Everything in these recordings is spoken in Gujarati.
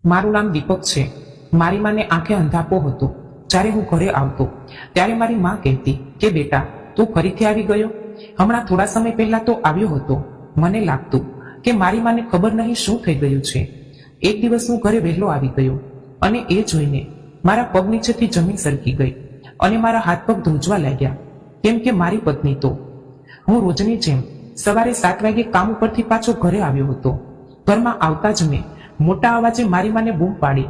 મારું નામ દીપક છે. મારી માને આંખે અંધાપો હતો. જ્યારે હું ઘરે આવતો ત્યારે મારી માં કહેતી કે બેટા તું ફરીથી આવી ગયો. હમણાં થોડા સમય પહેલા તો આવ્યો હતો. મને લાગતું કે મારી માને ખબર નહીં શું થઈ ગયું છે. એક દિવસ હું ઘરે વહેલો આવી ગયો અને એ જોઈને મારા પગ નીચેથી જમીન સરકી ગઈ અને મારા હાથ પગ ધ્રુજવા લાગ્યા. કેમ કે મારી પત્ની તો હું રોજની જેમ સવારે 7 વાગે કામ ઉપરથી પાછો ઘરે આવ્યો હતો. ઘરમાં આવતા જ મેં મોટા અવાજે મારી માને બૂમ પાડી.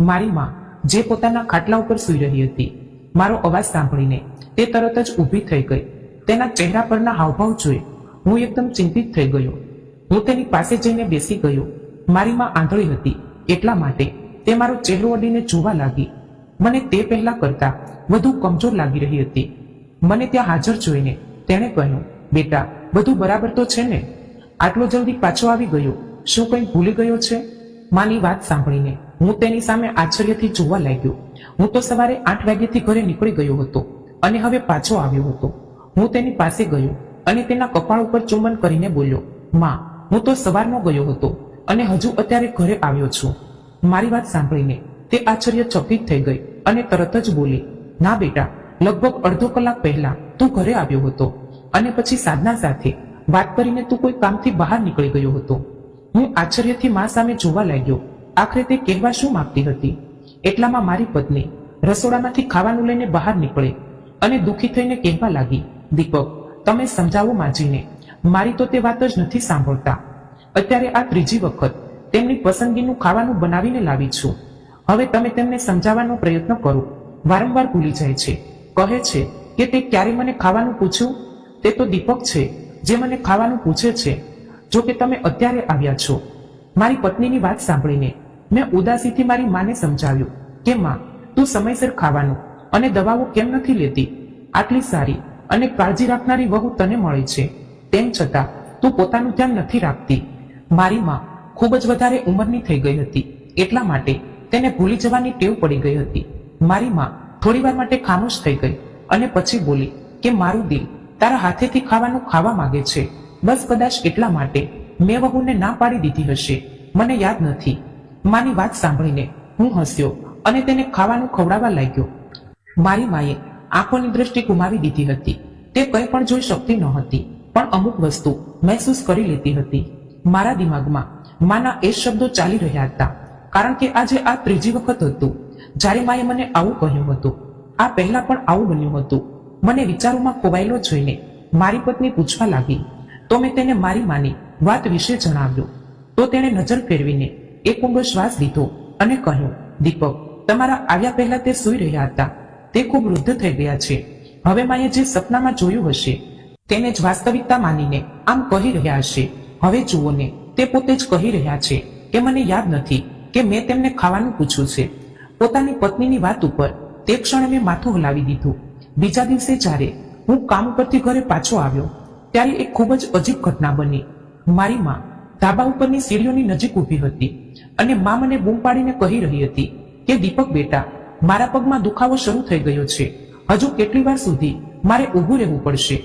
મારી માં જે પોતાના ખાટલા ઉપર સૂઈ રહી હતી, મારો અવાજ સાંભળીને તે તરત જ ઊભી થઈ ગઈ. તેના ચહેરા પરના હાવભાવ જોઈ હું એકદમ ચિંતિત થઈ ગયો. હું તેની પાસે જઈને બેસી ગયો. મારી માં આંધળી હતી એટલા માટે તે મારો ચહેરો અડીને જોવા લાગી. મને તે પહેલા કરતા વધુ કમજોર લાગી રહી હતી. મને ત્યાં હાજર જોઈને તેણે કહ્યું, બેટા બધું બરાબર તો છે ને? આટલો જલ્દી પાછો આવી ગયો, શું કંઈ ભૂલી ગયો છે? માની વાત સાંભળીને હું તેની સામે આશ્ચર્યથી જોવા લાગ્યો. હું તો સવારે 8 વાગ્યાથી ઘરે નીકળી ગયો હતો અને હવે પાછો આવ્યો હતો. હું તેની પાસે ગયો અને તેના કપાળ ઉપર ચુંબન કરીને બોલ્યો, માં હું તો સવારનો ગયો હતો અને હજુ અત્યારે ઘરે આવ્યો છું. મારી વાત સાંભળીને તે આશ્ચર્યચકિત થઈ ગઈ અને તરત જ બોલી, ના બેટા, લગભગ અડધો કલાક પહેલા તું ઘરે આવ્યો હતો અને પછી સાધના સાથે વાત કરીને તું કોઈ કામથી બહાર નીકળી ગયો હતો. હું આશ્ચર્યથી મા સામે જોવા લાગ્યો. આખરે તે કહેવા શું માંગતી હતી? એટલામાં મારી પત્ની રસોડામાંથી ખાવાનું લઈને બહાર નીકળી અને દુઃખી થઈને કહેવા લાગી, દીપક તમે સમજાવો માજીને, મારી તો તે વાત જ નથી સાંભળતા. અત્યારે આ ત્રીજી વખત તેમની પસંદગીનું ખાવાનું બનાવીને લાવી છું. હવે તમે તેમને સમજાવવાનો પ્રયત્ન કરો. વારંવાર ભૂલી જાય છે. કહે છે કે તે ક્યારે મને ખાવાનું પૂછ્યું? તે તો દીપક છે જે મને ખાવાનું પૂછે છે. જો કે તમે અત્યારે આવ્યા છો. મારી પત્નીની વાત સાંભળીને મેં ઉદાસીથી મારી માને સમજાવ્યું કે માં, તું સમયસર ખાવાનું અને દવાઓ કેમ નથી લેતી? આટલી સારી અને કાળજી રાખનારી વહુ તને મળી છે, તેમ છતાં તું પોતાનું ધ્યાન નથી રાખતી. મારી માં ખૂબ જ વધારે ઉંમરની થઈ ગઈ હતી એટલા માટે તેને ભૂલી જવાની ટેવ પડી ગઈ હતી. મારી માં થોડી વાર માટે ખામોશ થઈ ગઈ અને પછી બોલી કે મારું દિલ તારા હાથેથી ખાવાનું ખાવા માંગે છે. બસ કદાચ એટલા માટે મેં વહુને ના પાડી દીધી હશે, મને યાદ નથી. માની વાત સાંભળીને હું હસ્યો અને તેને ખાવાનું ખવડાવવા લાગ્યો. મારી માએ આંખોની દ્રષ્ટિ ગુમાવી દીધી હતી. તે કંઈ પણ જોઈ શકતી ન હતી, પણ અમુક વસ્તુ મહેસૂસ કરી લેતી હતી. મારા દિમાગમાં માના એ શબ્દો ચાલી રહ્યા હતા, કારણ કે આજે આ ત્રીજી વખત હતું જ્યારે માએ મને આવું કહ્યું હતું. આ પહેલા પણ આવું બન્યું હતું. મને વિચારોમાં ખોવાયેલો જોઈને મારી પત્ની પૂછવા લાગી, તો મેં તેને મારી માની વાત વિશે જણાવ્યું. તો તેણે નજર ફેરવીને એક ઊંડો શ્વાસ લીધો અને કહ્યું, દીપક તમારા આવ્યા પહેલા તે સૂઈ રહ્યા હતા. તે ખૂબ વૃદ્ધ થઈ ગયા છે. હવે માએ જે સપનામાં જોયું હશે તેને જ વાસ્તવિકતા માનીને આમ કહી રહ્યા હશે. હવે જુઓ ને, તે પોતે જ કહી રહ્યા છે કે મને યાદ નથી કે મેં તેમને ખાવાનું પૂછ્યું છે. પોતાની પત્નીની વાત ઉપર તે ક્ષણે મેં માથું હલાવી દીધું. બીજા દિવસે જ્યારે હું કામ ઉપરથી ઘરે પાછો આવ્યો ત્યારે એક ખૂબ જ અજીબ ઘટના બની. મારી માં ધાબા ઉપરની સીડીઓની નજીક ઊભી હતી અને માં મને બૂમ પાડીને કહી રહી હતી કે દીપક બેટા, મારા પગમાં દુખાવો શરૂ થઈ ગયો છે. હજુ કેટલી વાર સુધી મારે ઊભું રહેવું પડશે?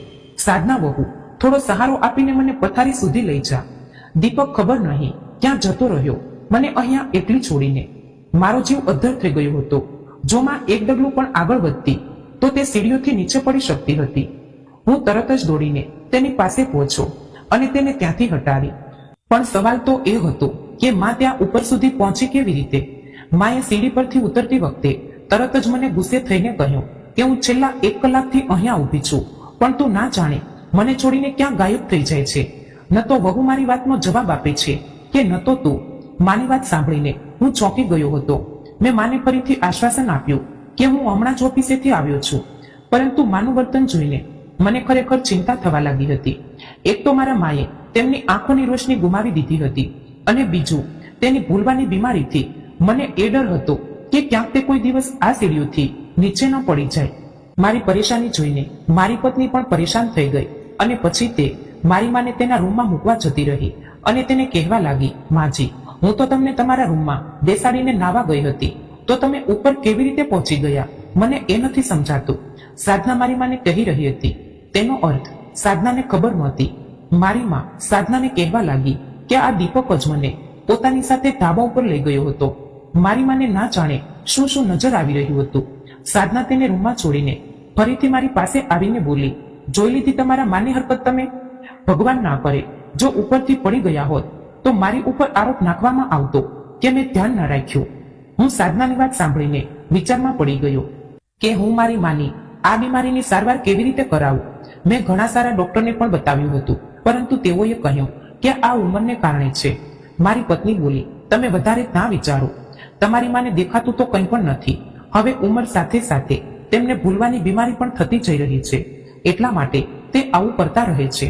સાધના વહુ, થોડો સહારો આપીને મને પથારી સુધી લઈ જા. દીપક ખબર નહીં ક્યાં જતો રહ્યો, મને અહીંયા એકલી છોડીને. મારો જીવ અદ્ધર થઈ ગયો હતો. જો માં એક ડગલું પણ આગળ વધતી તો તે સીડીઓથી નીચે પડી શકતી હતી. હું તરત જ દોડીને તેની પાસે પહોંચ્યો અને તેને ત્યાંથી હટાવી. પણ સવાલ તો એ હતો કે માં ત્યાં ઉપર સુધી પહોંચી કેવી રીતે? માએ સીડી પરથી ઉતરતી વખતે તરત જ મને ગુસ્સે થઈને કહ્યું કે હું છેલ્લા 1 કલાકથી અહીંયા ઊભી છું, પણ તું ના જાણે મને છોડીને ક્યાં ગાયબ થઈ જાય છે. ન તો વહુ મારી વાતનો જવાબ આપે છે કે ન તો તું. માની વાત સાંભળીને હું ચોંકી ગયો હતો. મેં માને ફરીથી આશ્વાસન આપ્યું કે હું હમણાં જ ઓફિસેથી આવ્યો છું, પરંતુ માનું વર્તન જોઈને મને ખરેખર ચિંતા થવા લાગી હતી. એક તો મારા માએ તેમની આંખોની રોશની ગુમાવી દીધી હતી અને બીજું તેની ભૂલવાની બીમારીથી મને એ ડર હતો કે ક્યાંક તે કોઈ દિવસ આ સીડીઓથી નીચે ન પડી જાય. મારી પરેશાની જોઈને મારી પત્ની પણ પરેશાન થઈ ગઈ અને પછી તે મારી માને તેના રૂમમાં મૂકવા જતી રહી અને તેને કહેવા લાગી, માજી, હું તો તમને તમારા રૂમમાં બેસાડીને નાવા ગઈ હતી, તો તમે ઉપર કેવી રીતે પહોંચી ગયા? મને એ નથી સમજાતું. સાધના મારી માને કહી રહી હતી. તેનો અર્થ સાધનાને ખબર નહોતી. મારી માં સાધનાને કહેવા લાગી કે આ દીપક જ મને પોતાની સાથે ધાબા ઉપર લઈ ગયો હતો મારી માને ના જાણે શું શું નજર આવી રહ્યું હતું. સાધના તેને રૂમમાં છોડીને ફરીથી મારી પાસે આવીને બોલી, જોઈ લીધી તમારા માની હરકત તમે? ભગવાન ના કરે જો ઉપરથી પડી ગયા હોત તો મારી ઉપર આરોપ નાખવામાં આવતો કે મેં ધ્યાન ન રાખ્યું. હું સાધનાની વાત સાંભળીને વિચારમાં પડી ગયો કે હું મારી માની આ બીમારીની સારવાર કેવી રીતે કરાવું. મેં ઘણા સારા ડોક્ટરને પણ બતાવ્યું હતું, પરંતુ તેઓએ કહ્યું કે આ ઉંમરને કારણે છે. મારી પત્ની બોલી, તમે વધારે ના વિચારો, તમારી માને દેખાતું તો કંઈ પણ નથી. હવે ઉંમર સાથે સાથે તેમને ભૂલવાની બીમારી પણ થતી જઈ રહી છે, એટલા માટે તે આવું કરતા રહે છે.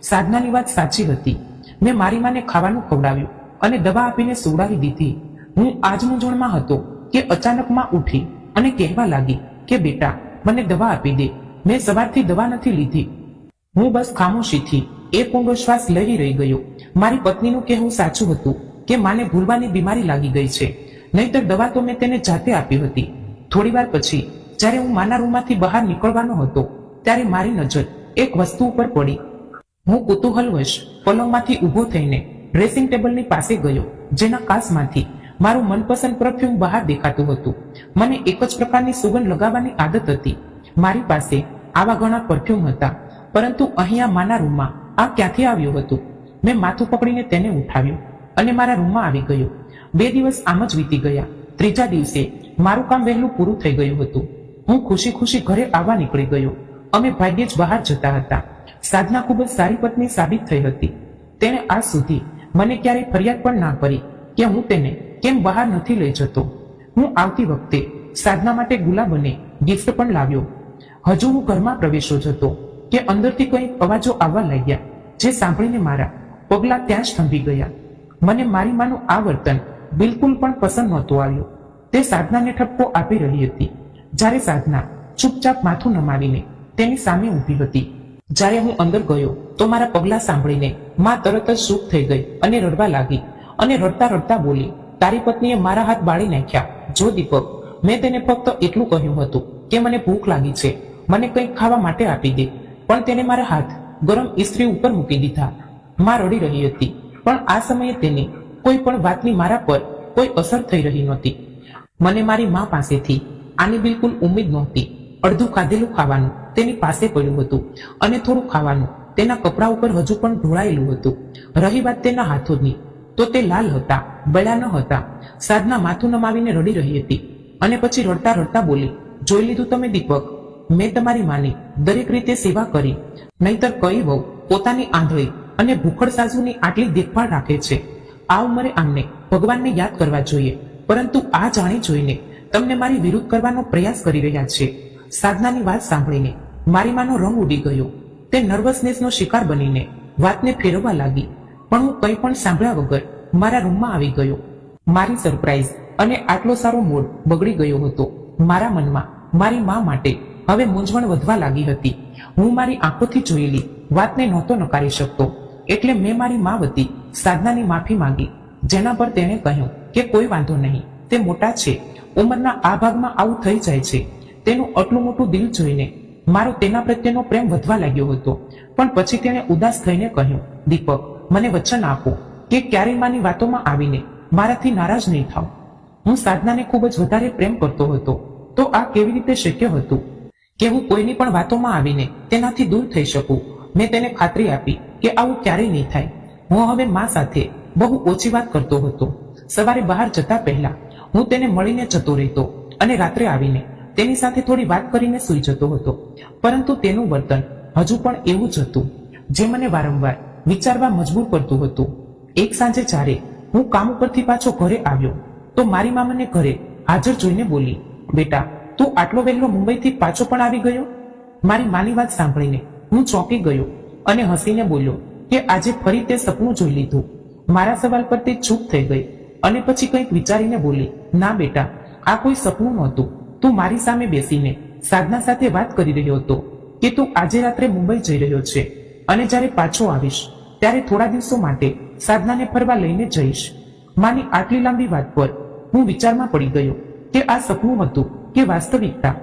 સાધનાની વાત સાચી હતી. મેં મારી માને ખાવાનું ખવડાવ્યું અને દવા આપીને સુવડાવી દીધી. હું આજ મૂંઝવણમાં હતો કે અચાનકમાં ઉઠી અને કહેવા લાગી કે બેટા મને દવા આપી દે. મેં સવારથી દવા નથી લીધી. હું બસ ખામોશીથી એક ઊંડો શ્વાસ લઈ રહી ગયો. મારી પત્નીનું કહેવું સાચું હતું કે માને ભૂલવાની બીમારી લાગી ગઈ છે, નહીંતર દવા તો મેં તેને જાતે આપી હતી. થોડી વાર પછી જ્યારે હું માના રૂમમાંથી બહાર નીકળવાનો હતો ત્યારે મારી નજર એક વસ્તુ ઉપર પડી. હું કુતૂહલવશ પલંગમાંથી ઊભો થઈને ડ્રેસિંગ ટેબલની પાસે ગયો, જેના કાચમાંથી મારું મનપસંદ પરફ્યુમ બહાર દેખાતું હતું. મને એક જ પ્રકારની સુગંધ લગાવવાની આદત હતી. મારી પાસે આવા ઘણા પરફ્યુમ હતા, પરંતુ અહીંયા માના રૂમમાં આ ક્યાંથી આવ્યું હતું? મેં માથું પકડીને તેને ઉઠાવ્યું અને મારા રૂમમાં આવી ગયો. 2 દિવસ આમ જ વીતી ગયા. ત્રીજા દિવસે મારું કામ વહેલું પૂરું થઈ ગયું હતું. હું ખુશી ખુશી ઘરે આવવા નીકળી ગયો. અમે ભાગ્યે જ બહાર જતા હતા. સાધના ખૂબ જ સારી પત્ની સાબિત થઈ હતી. તેણે આજ સુધી મને ક્યારેય ફરિયાદ પણ ના કરી કે હું તેને કેમ બહાર નથી લઈ જતો. હું આવતી વખતે સાધના માટે ગુલાબ અને ગિફ્ટ પણ લાવ્યો. હજુ હું ઘરમાં પ્રવેશો જ હતો કે અંદરથી કંઈક અવાજો આવવા લાગ્યા, જે સાંભળીને મારા પગલાં ત્યાં જ થંભી ગયા. મને મારી માનું આ વર્તન બિલકુલ પણ પસંદ નહોતું આવ્યું. તે સાધનાને ઠપકો આપી રહી હતી, જ્યારે સાધના ચૂપચાપ માથું નમાવીને તેની સામે ઊભી હતી. જ્યારે હું અંદર ગયો તો મારા પગલાં સાંભળીને માં તરત જ ચૂપ થઈ ગઈ અને રડવા લાગી અને રડતા રડતા બોલી, તારી પત્નીએ મારા હાથ બાળી નાખ્યા. જો દીપક, મેં તેને ફક્ત એટલું કહ્યું હતું કે મને ભૂખ લાગી છે, મને કંઈક ખાવા માટે આપી દે, પણ તેને મારા હાથ ગરમ ઇસ્ત્રી ઉપર મૂકી દીધા. માં રડી રહી હતી, પણ આ સમયે તેને કોઈ પણ વાતની મારા પર કોઈ અસર થઈ રહી નહોતી. મને મારી માં પાસેથી આની બિલકુલ ઉમ્મીદ નહોતી. અડધું ખાધેલું ખાવાનું તેની પાસે પડ્યું હતું અને થોડું ખાવાનું તેના કપડા ઉપર હજુ પણ ઢોળાયેલું હતું. રહી વાત તેના હાથોની, તો તે લાલ હતા, બળ્યા ન હતા. સાધના માથું નમાવીને રડી રહી હતી અને પછી રડતા રડતા બોલી, જોઈ લીધું તમે દીપક, મેં તમારી માની દરેક રીતે સેવા કરી, નહીતર કઈ વહુ પોતાની આંધળી અને ભૂખડ સાસુની આટલી દેખભાળ રાખે છે? આ ઉંમરે આમને ભગવાનને યાદ કરવા જોઈએ, પરંતુ આ જાણી જોઈને તમને મારી વિરુદ્ધ કરવાનો પ્રયાસ કરી રહ્યા છે. સાધનાની વાત સાંભળીને મારી માનો રંગ ઉડી ગયો. તે નર્વસનેસનો શિકાર બનીને વાતને ફેરવવા લાગી, પણ હું કંઈ પણ સાંભળ્યા વગર મારા રૂમમાં આવી ગયો. મારી સરપ્રાઈઝ અને આટલો સારો મૂડ બગડી ગયો હતો. મારા મનમાં મારી મા માટે હવે મૂંઝવણ વધવા લાગી હતી. હું મારી આંખોથી જોયેલી વાતને નહોતો નકારી શકતો, એટલે મેં મારી મા વતી સાધનાની માફી માંગી, જેના પર તેણે કહ્યું કે કોઈ વાંધો નહીં, તે મોટા છે, ઉંમરના આ ભાગમાં આવું થઈ જાય છે. તેનું આટલું મોટું દિલ જોઈને મારો તેના પ્રત્યેનો પ્રેમ વધવા લાગ્યો હતો. પણ પછી તેણે ઉદાસ થઈને કહ્યું, દીપક, મને વચન આપો કે ક્યારેય માની વાતોમાં આવીને મારાથી નારાજ નહીં થાવ. હું સાધનાને ખૂબ જ વધારે પ્રેમ કરતો હતો, તો આ કેવી રીતે શક્ય હતું કે હું કોઈની પણ વાતોમાં આવીને તેનાથી દૂર થઈ શકું? મેં તેને ખાતરી આપી કે આવું ક્યારેય નહીં થાય. હું હવે મા સાથે બહુ ઓછી વાત કરતો હતો. સવારે બહાર જતા પહેલા હું તેને મળીને જતો રહેતો અને રાત્રે આવીને તેની સાથે થોડી વાત કરીને સૂઈ જતો હતો. પરંતુ તેનું વર્તન હજુ પણ એવું જ હતું, જે મને વારંવાર વિચારવા મજબૂર કરતું હતું. એક સાંજે જ્યારે હું કામ ઉપરથી પાછો ઘરે આવ્યો તો મારી મા મને ઘરે હાજર જોઈને બોલી, બેટા, તું આટલો વહેલો મુંબઈથી પાછો પણ આવી ગયો? મારી માની વાત સાંભળીને હું ચોંકી ગયો અને હસીને બોલ્યો કે આજે ફરી તે સપનું જોઈ લીધું. મારા સવાલ પર તે ચૂપ થઈ ગઈ અને પછી કંઈક વિચારીને બોલી, ના બેટા, આ કોઈ સપનું નહોતું. તું મારી સામે બેસીને સાધના સાથે વાત કરી રહ્યો હતો કે તું આજે રાત્રે મુંબઈ જઈ રહ્યો છે અને જ્યારે પાછો આવીશ ત્યારે થોડા દિવસો માટે સાધનાને ફરવા લઈને જઈશ. માની આટલી લાંબી વાત પર હું વિચારમાં પડી ગયો કે આ સપનું હતું કે વાસ્તવિકતા.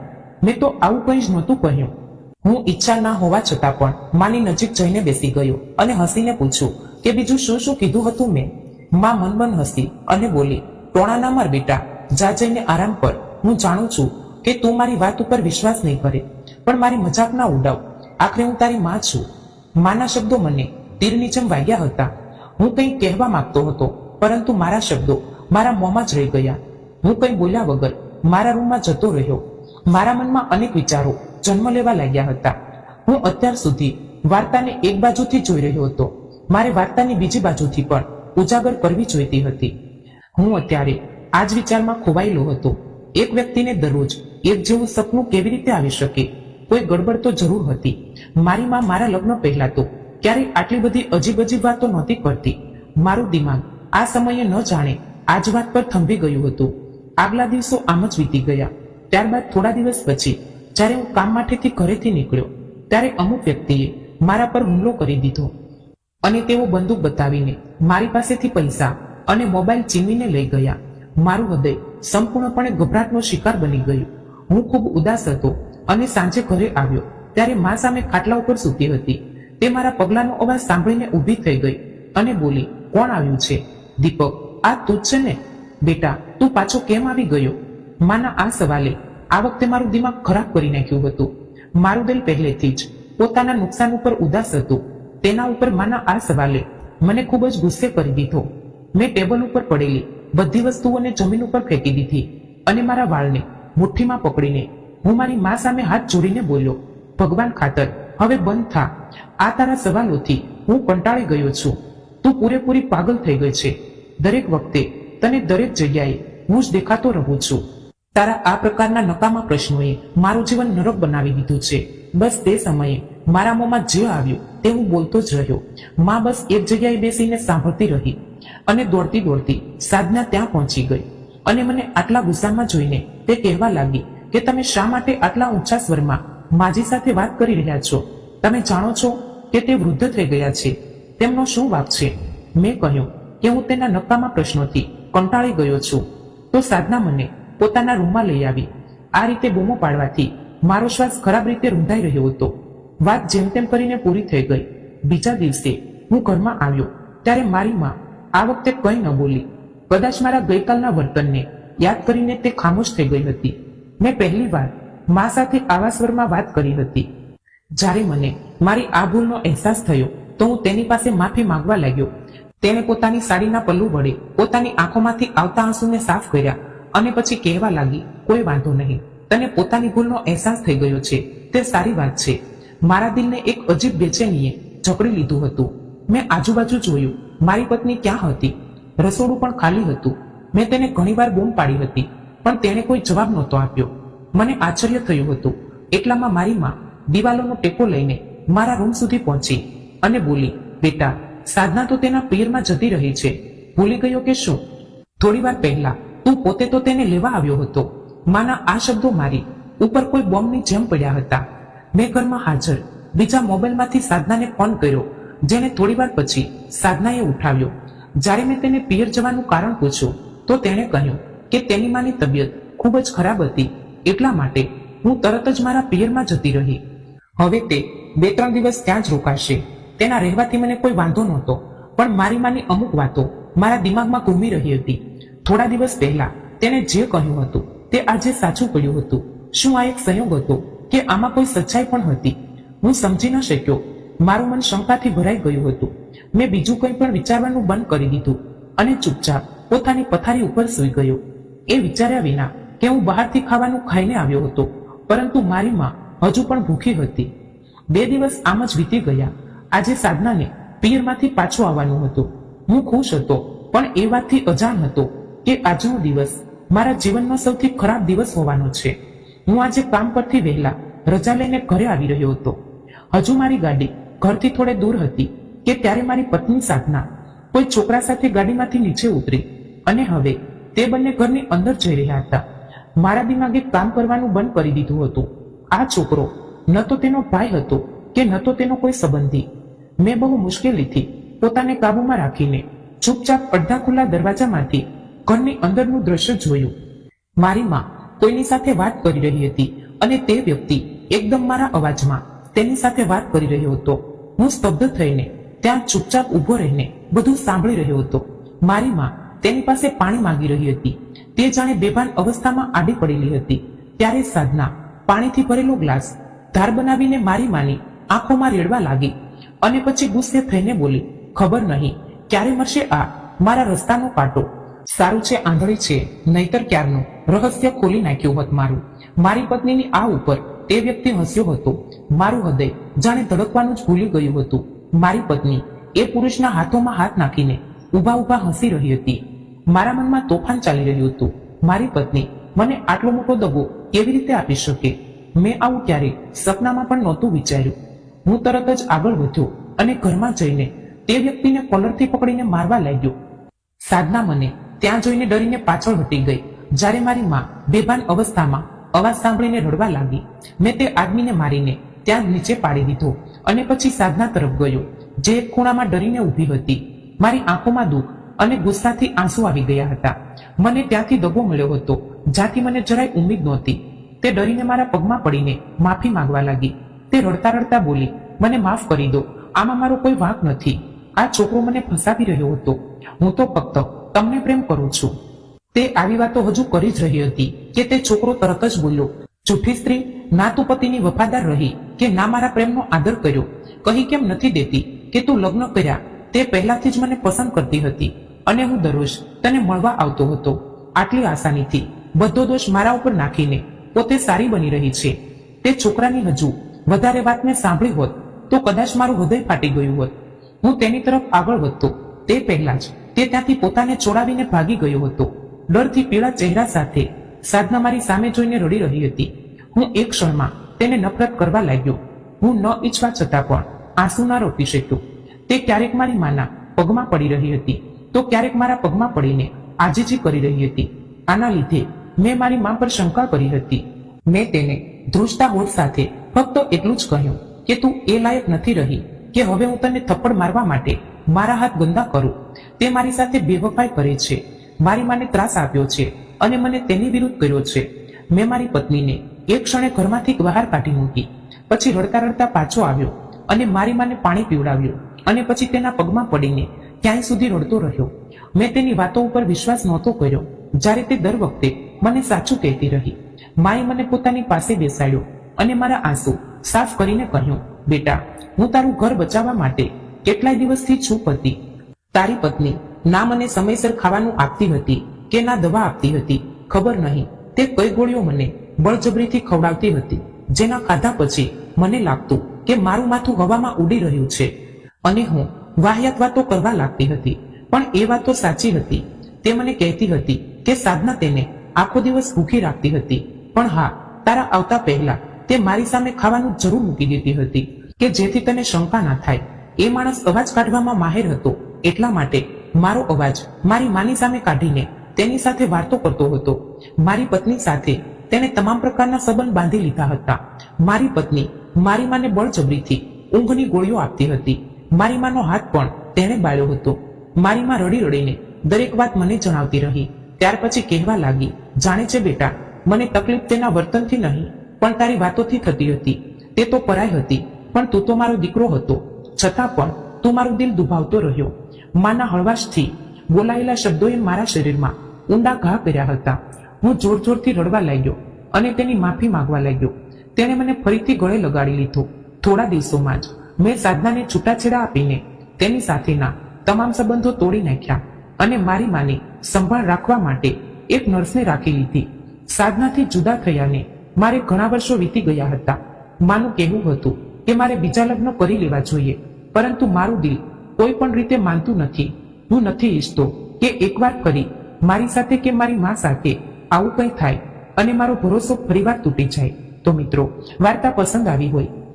મેં તો આવું કંઈ જ નહોતું કહ્યું. હું ઈચ્છા ના હોવા છતાં પણ માની નજીક જઈને બેસી ગયો અને હસીને પૂછ્યું કે બીજું શું શું કીધું હતું મેં? માં મન હસી અને બોલી, ટોણા ના માર બેટા, જા જઈને આરામ પર. હું જાણું છું કે તું મારી વાત ઉપર વિશ્વાસ નહીં કરે, પણ મારી મજાક ના ઉડાવ. આખરે હું તારી માં છું. માના શબ્દો મને તીરની જેમ વાગ્યા હતા. હું કંઈ કહેવા માંગતો હતો, પરંતુ મારા શબ્દો મારા મોંમાં જ રહી ગયા. હું કંઈ બોલ્યા વગર મારા રૂમમાં જતો રહ્યો. મારા મનમાં અનેક વિચારો જન્મ લેવા લાગ્યા હતા. હું અત્યાર સુધી વાર્તાને એક બાજુથી જોઈ રહ્યો હતો. મારે વાર્તાની બીજી બાજુથી પણ ઉજાગર કરવી જોઈતી હતી. હું અત્યારે આ જ વિચારમાં ખોવાયેલો હતો. એક વ્યક્તિને દરરોજ એક જેવું સપનું કેવી રીતે આવી શકે? કોઈ ગડબડ તો જરૂર હતી. મારી માં મારા લગ્ન પહેલા તો ક્યારેય આટલી બધી અજીબ અજીબ વાતો નહોતી કરતી. મારું દિમાગ આ સમયે ન જાણે આ જ વાત પર થંભી ગયું હતું. આગલા દિવસો આમ જ વીતી ગયા. ત્યારબાદ થોડા દિવસ પછી જ્યારે હું કામ માટેથી ઘરેથી નીકળ્યો, ત્યારે અમુક વ્યક્તિએ મારા પર હુમલો કરી દીધો અને તેઓ બંદૂક બતાવીને મારી પાસેથી પૈસા અને મોબાઈલ છીનવીને લઈ ગયા. મારું હૃદય સંપૂર્ણપણે ગભરાટનો શિકાર બની ગયું. હું ખૂબ ઉદાસ હતો અને સાંજે ઘરે આવ્યો ત્યારે મા સામે ખાટલા ઉપર સૂતી હતી. તે મારા પગલાંનો અવાજ સાંભળીને ઊભી થઈ ગઈ અને બોલી, કોણ આવ્યું છે? દીપક, આ તું જ છે ને? બેટા, તું પાછો કેમ આવી ગયો? માના આ સવાલે આ વખતે મારું દિમાગ ખરાબ કરી નાખ્યું હતું. મારું દિલ પહેલેથી જ પોતાના નુકસાન ઉપર ઉદાસ હતું. તેના ઉપર માના આ સવાલે મને ખૂબ જ ગુસ્સે કરી દીધો. મેં ટેબલ ઉપર પડેલી બધી વસ્તુઓને જમીન ઉપર ફેંકી દીધી અને મારા વાળને મુઠ્ઠીમાં પકડીને હું મારી મા સામે હાથ જોડીને બોલ્યો, ભગવાન ખાતર હવે બંધ થા. આ તારા સવાલોથી હું કંટાળી ગયો છું. તું પૂરેપૂરી પાગલ થઈ ગઈ છે. દરેક વખતે તને દરેક જગ્યાએ હું જ દેખાતો રહું છું. તારા આ પ્રકારના નકામા પ્રશ્નોએ મારું જીવન નરક બનાવી દીધું છે. બસ તે સમયે મારા મોંમાં જે આવ્યું તે હું બોલતો જ રહ્યો. માં બસ એક જગ્યાએ બેસીને સાંભળતી રહી અને દોડતી દોડતી સાધના ત્યાં પહોંચી ગઈ અને મને આટલા ગુસ્સામાં જોઈને તે કહેવા લાગી કે તમે શા માટે આટલા ઊંચા સ્વરમાં માજી સાથે વાત કરી રહ્યા છો? તમે જાણો છો કે તે વૃદ્ધ થઈ ગયા છે. તેમનો શું વાંક છે? મેં કહ્યું કે હું તેના નકામા પ્રશ્નોથી કંટાળી ગયો છું. તો સાધના મને પોતાના રૂમમાં લઈ આવી. આ રીતે બૂમો પાડવાથી મારો શ્વાસ ખરાબ રીતે રૂંધાઈ રહ્યો હતો. વાત જેમ તેમ કરીને પૂરી થઈ ગઈ. બીજા દિવસે હું ઘરમાં આવ્યો ત્યારે મારી માં આ વખતે કંઈ ન બોલી. કદાચ મારા ગઈકાલના વર્તનને યાદ કરીને તે ખામોશ થઈ ગઈ હતી. મેં પહેલી વાર મા સાથે આવા સ્વરમાં વાત કરી હતી. જ્યારે મને મારી આ ભૂલનો અહેસાસ થયો તો હું તેની પાસે માફી માંગવા લાગ્યો. તેણે પોતાની સાડીના પલ્લુ વડે પોતાની આંખોમાંથી આવતા આંસુને સાફ કર્યા અને પછી કહેવા લાગી, કોઈ વાંધો નહીં, તને પોતાની ભૂલનો અહેસાસ થઈ ગયો છે, તે સારી વાત છે. મારા દિલને એક અજીબ બેચેનીએ જકડી લીધું હતું. મેં આજુબાજુ જોયું. મારી પત્ની ક્યાં હતી? રસોડું પણ ખાલી હતું. મેં તેને ઘણીવાર બૂમ પાડી હતી, પણ તેણે કોઈ જવાબ નહોતો આપ્યો. મને આશ્ચર્ય થયું હતું. એટલામાં મારી માં દિવાલોનો ટેકો લઈને મારા રૂમ સુધી પહોંચી અને બોલી, બેટા, સાધના તો તેના પિયરમાં જતી રહી છે. ભૂલી ગયો કે શું? થોડી વાર પહેલા તું પોતે તો તેને લેવા આવ્યો હતો. માના આ શબ્દો મારી ઉપર કોઈ બોમ્બની જેમ પડ્યા હતા. મેં ઘરમાં હાજર બીજા મોબાઈલમાંથી સાધનાને ફોન કર્યો, જેને થોડીવાર પછી સાધનાએ ઉઠાવ્યો. જ્યારે મેં તેને પિયર જવાનું કારણ પૂછ્યું તો તેણે કહ્યું કે તેની માની તબિયત ખૂબ જ ખરાબ હતી, એટલા માટે હું તરત જ મારા પિયરમાં જતી રહી. હવે તે 2-3 દિવસ ત્યાં જ રોકાશે. તેના રહેવાથી મને કોઈ વાંધો નહોતો, પણ મારી માની અમુક વાતો મારા દિમાગમાં ઘૂમી રહી હતી. થોડા દિવસ પહેલા તેણે જે કહ્યું હતું તે આજે સાચું પડ્યું હતું. શું આ એક સંયોગ હતો કે આમાં કોઈ સચ્ચાઈ પણ હતી? હું સમજી ન શક્યો. મારું મન શંકાથી ભરાઈ ગયું હતું. મેં બીજું કંઈ પણ વિચારવાનું બંધ કરી દીધું અને ચૂપચાપ પોતાની પથારી ઉપર સૂઈ ગયો. એ વિચાર્યા વિના કે હું બહારથી ખાવાનું ખાઈને આવ્યો હતો, પરંતુ મારી માં હજુ પણ ભૂખી હતી. 2 દિવસ આમ જ વીતી ગયા. આજે સાધનાને પિયરમાંથી પાછું આવવાનું હતું. હું ખુશ હતો, પણ એ વાતથી અજાણ હતો કે આજનો દિવસ મારા જીવનનો સૌથી ખરાબ દિવસ હોવાનો છે. હું આજે કામ પરથી વહેલા રજા લઈને ઘરે આવી રહ્યો હતો. હજુ મારી ગાડી ઘરથી થોડે દૂર હતી કે ત્યારે મારી પત્ની સાધના કોઈ છોકરા સાથે ગાડીમાંથી નીચે ઉતરી અને હવે તે બંને ઘરની અંદર જઈ રહ્યા હતા. મારા દિમાગે કામ કરવાનું બંધ કરી દીધું હતું. આ છોકરો ન તો તેનો ભાઈ હતો કે ન તો તેનો કોઈ સંબંધી. મેં બહુ મુશ્કેલીથી પોતાને કાબુમાં રાખીને ચૂપચાપ અડધા ખુલ્લા દરવાજામાંથી ઘરની અંદરનું દ્રશ્ય જોયું. મારી માં કોઈની સાથે વાત કરી રહી હતી અને તે વ્યક્તિ એકદમ મારા અવાજમાં તેની સાથે વાત કરી રહ્યો હતો. હું સ્તબ્ધ થઈને ત્યાં ચૂપચાપ ઊભો રહીને બધું સાંભળી રહ્યો હતો. મારી માં તેની પાસે પાણી માંગી રહી હતી. તે જાણે બેભાન અવસ્થામાં આડી પડેલી હતી. ત્યારે સાધના પાણીથી ભરેલો ગ્લાસ ધાર બનાવીને મારી માની આંખોમાં રેડવા લાગી અને પછી ગુસ્સે થઈને બોલી, ખબર નહીં ક્યારે મળશે આ મારા રસ્તાનો કાંટો. સારું છે આંધળી છે, નહીતર ક્યારનું રહસ્ય ખોલી નાખ્યું હોત મારું. મારી પત્નીની આ ઉપર તે વ્યક્તિ હસ્યો હતો. મારું હૃદય જાણે ધડકવાનું જ ભૂલી ગયું હતું. મારી પત્ની એ પુરુષના હાથોમાં હાથ નાખીને ઊભા ઊભા હસી રહી હતી. મારા મનમાં તોફાન ચાલી રહ્યું હતું. મારી પત્ની મને આટલો મોટો દગો કેવી રીતે આપી શકે? મેં આવું ક્યારેય સપનામાં પણ નહોતું વિચાર્યું. હું તરત જ આગળ વધ્યો અને ઘરમાં જઈને તે વ્યક્તિને કોલરથી પકડીને મારવા લાગ્યો. સાધના મને ત્યાં જોઈને ડરીને પાછળ હટી ગઈ. જ્યારે મારી માં બેભાન અવસ્થામાં અવાજ સાંભળીને રડવા લાગી. મેં તે આદમીને મારીને ત્યાં નીચે પાડી દીધો અને પછી સાધના તરફ ગયો, જે એક ખૂણામાં ડરીને ઊભી હતી. મારી આંખોમાં દુઃખ અને ગુસ્સાથી આંસુ આવી ગયા હતા. મને ત્યાંથી દગો મળ્યો હતો જ્યાંથી મને જરાય ઉમ્મીદ નહોતી. તે ડરીને મારા પગમાં પડીને માફી માંગવા લાગી. તે રડતા રડતા બોલી, મને માફ કરી દો, આમાં મારો કોઈ વાંક નથી. આ છોકરો મને ફસાવી રહ્યો હતો. હું તો ફક્ત તમને પ્રેમ કરું છું. તે આવી વાતો હજુ કરી જ રહી હતી કે તે છોકરો તરત જ બોલ્યો, જૂઠી સ્ત્રી, ના તું પતિની વફાદાર રહી કે ના મારા પ્રેમનો આદર કર્યો. કહી કેમ નથી દેતી કે તું લગ્ન કર્યા તે પહેલાથી જ મને પસંદ કરતી હતી અને હું દરરોજ તને મળવા આવતો હતો. આટલી આસાનીથી બધો દોષ મારા ઉપર નાખીને પોતે સારી બની રહી છે. તે છોકરાની હજુ વધારે વાત મેં સાંભળી હોત તો કદાચ મારું હૃદય ફાટી ગયું હોત. હું તેની તરફ આગળ વધતો તે પહેલા જ તે ત્યાંથી પોતાને છોડાવીને ભાગી ગયો હતો. ડરથી પીળા ચહેરા સાથે સાધના મારી સામે જોઈને રડી રહી હતી. હું એક ક્ષણમાં તેને નફરત કરવા લાગ્યો. હું ન ઈચ્છવા છતાં પણ આંસુ ના રોકી શક્યો. તે ક્યારેક મારી માના પગમાં પડી રહી હતી તો ક્યારેક મારા પગમાં પડીને આજીજી કરી રહી હતી. આના લીધે મેં મારી મા પર શંકા કરી હતી. મેં તેને ધ્રુજતા હોઠ સાથે ફક્ત એટલું જ કહ્યું કે તું એ લાયક નથી રહી કે હવે હું તને થપ્પડ મારવા માટે મારા હાથ ગંદા કરું. તે મારી સાથે બેવફાઈ કરે છે, મારી માને ત્રાસ આપ્યો છે અને મને તેની વિરુદ્ધ કર્યો છે. મેં મારી પત્નીને એક ક્ષણે ઘરમાંથી બહાર કાઢી મૂકી. પછી રડતા રડતા પાછો આવ્યો અને મારી માને પાણી પીવડાવ્યું અને પછી તેના પગમાં પડીને ક્યાંય સુધી રડતો રહ્યો. મેં તેની વાતો ઉપર વિશ્વાસ નહોતો કર્યો જ્યારે તે દર વખતે મને સાચું કહેતી રહી. માએ મને પોતાની પાસે બેસાડ્યો અને મારા આંસુ સાફ કરીને કહ્યું, બેટા, હું તારું ઘર બચાવવા માટે કેટલાય દિવસથી ચૂપ હતી. તારી પત્ની ના મને સમયસર ખાવાનું આપતી હતી કે ના દવા આપતી હતી. ખબર નહીં તે કઈ ગોળીઓ મને બળજબરીથી ખવડાવતી હતી, જેના ખાધા પછી મને લાગતું કે મારું માથું હવામાં ઉડી રહ્યું છે અને હું વાહિયાત વાતો કરવા લાગતી હતી. પણ એ વાતો સાચી હતી. તે મને કહેતી હતી કે સાધના તેને આખો દિવસ ભૂખી રાખતી હતી, પણ હા, તારા આવતા પહેલા તે મારી સામે ખાવાનું જરૂર મૂકી દેતી હતી કે જેથી તને શંકા ના થાય. એ માણસ અવાજ કાઢવામાં માહેર હતો, એટલા માટે મારો અવાજ મારી માની સામે કાઢીને તેની સાથે વાર્તો કરતો હતો. મારી પત્ની સાથે તેને તમામ પ્રકારના સંબંધ બાંધી લીધા હતા. મારી પત્ની મારી માને બળજબરીથી ઊંઘની ગોળીઓ આપતી હતી. મારી માનો હાથ પણ તેણે બાળ્યો હતો. મારી માં રડી રડીને દરેક વાત મને જણાવતી રહી. ત્યાર પછી કહેવા લાગી, જાણે છે બેટા, મને તકલીફ તેના વર્તનથી નહીં પણ તારી વાતોથી થતી હતી. તે તો પરાઈ હતી, પણ તું તો મારો દીકરો હતો, છતાં પણ તું મારું દિલ દુભાવતો રહ્યો. માના હળવાશથી બોલાયેલા શબ્દોએ મારા શરીરમાં ઊંડા ઘા કર્યા હતા. હું જોર જોરથી રડવા લાગ્યો અને તેની માફી માંગવા લાગ્યો. તેણે મને ફરીથી ગળે લગાડી લીધો. થોડા દિવસોમાં જ મેં સાધનાને છૂટાછેડા આપીને તેની સાથેના તમામ સંબંધો તોડી નાખ્યા અને મારી માની સંભાળ રાખવા માટે એક નર્સને રાખી લીધી. સાધનાથી જુદા થયાને મારે ઘણા વર્ષો વીતી ગયા હતા. માનું કહેવું હતું કે મારે બીજા લગ્ન કરી લેવા જોઈએ, પરંતુ મારું દિલ કોઈ પણ રીતે માનતું નથી. હું નથી ઈચ્છતો કે એકવાર ફરી મારી સાથે કે મારી મા સાથે આવું કંઈ થાય અને મારો ભરોસો ફરીવાર તૂટી જાય. તો મિત્રો, વાર્તા પસંદ આવી હોય